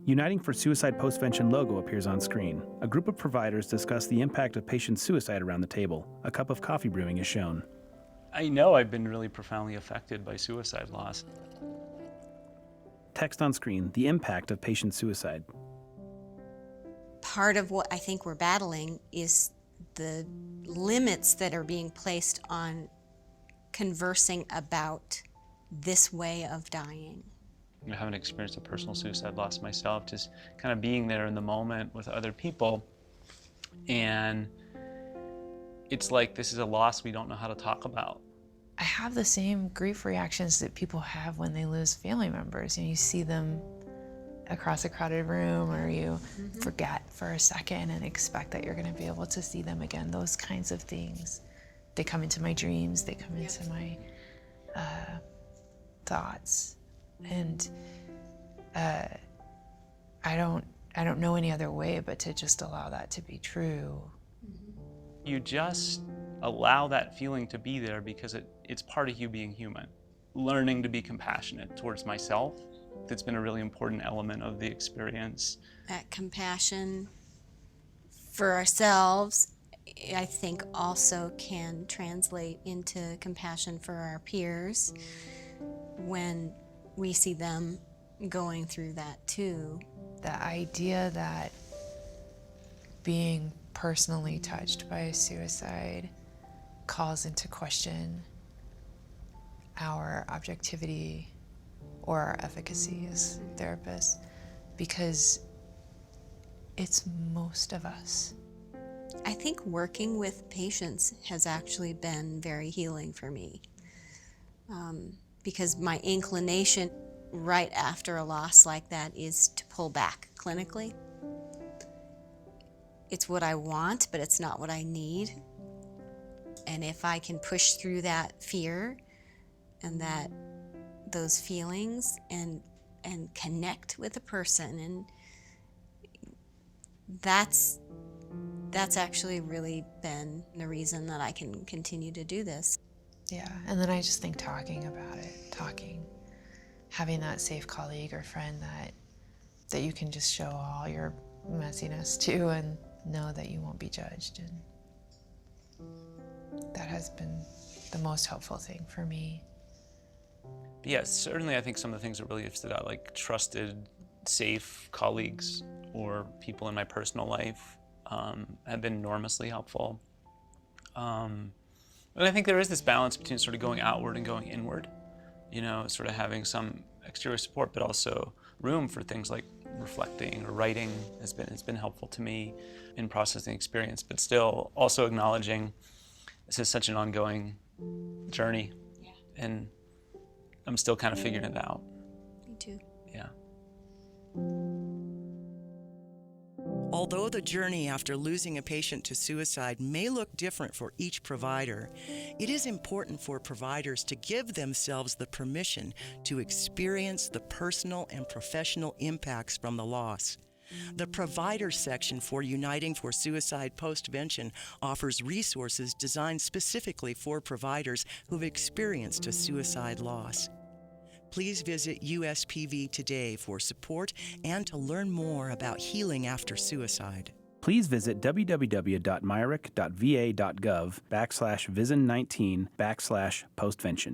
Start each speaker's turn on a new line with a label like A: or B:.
A: Uniting for Suicide Postvention logo appears on screen. A group of providers discuss the impact of patient suicide around the table. A cup of coffee brewing is shown.
B: I know I've been really profoundly affected by suicide loss.
A: Text on screen, the impact of patient suicide.
C: Part of what I think we're battling is the limits that are being placed on conversing about this way of dying.
B: I haven't experienced a personal suicide loss myself, just kind of being there in the moment with other people. And it's like this is a loss we don't know how to talk about.
D: I have the same grief reactions that people have when they lose family members. You see them across a crowded room, or you forget for a second and expect that you're going to be able to see them again. Those kinds of things. They come into my dreams, they come into my thoughts. And I don't know any other way but to just allow that to be true.
B: You just allow that feeling to be there because it's part of you being human. Learning to be compassionate towards myself, that's been a really important element of the experience.
C: That compassion for ourselves, I think, also can translate into compassion for our peers when we see them going through that too.
D: The idea that being personally touched by a suicide calls into question our objectivity or our efficacy as therapists, because it's most of us.
C: I think working with patients has actually been very healing for me, because my inclination right after a loss like that is to pull back clinically. It's what I want, but it's not what I need. And if I can push through that fear and those feelings and connect with a person, and that's actually really been the reason that I can continue to do this.
D: Yeah, and then I just think talking about it, having that safe colleague or friend that you can just show all your messiness to and know that you won't be judged. And that has been the most helpful thing for me.
B: Yes, certainly I think some of the things that really have stood out, like trusted, safe colleagues or people in my personal life, have been enormously helpful. But I think there is this balance between sort of going outward and going inward, sort of having some exterior support, but also room for things like reflecting or writing has been helpful to me in processing experience, but still also acknowledging this is such an ongoing journey.
C: Yeah.
B: And I'm still kind of figuring it out.
C: Me too.
B: Yeah.
E: Although the journey after losing a patient to suicide may look different for each provider, it is important for providers to give themselves the permission to experience the personal and professional impacts from the loss. The Provider section for Uniting for Suicide Postvention offers resources designed specifically for providers who've experienced a suicide loss. Please visit USPV today for support and to learn more about healing after suicide.
A: Please visit www.myrick.va.gov/vision19/postvention.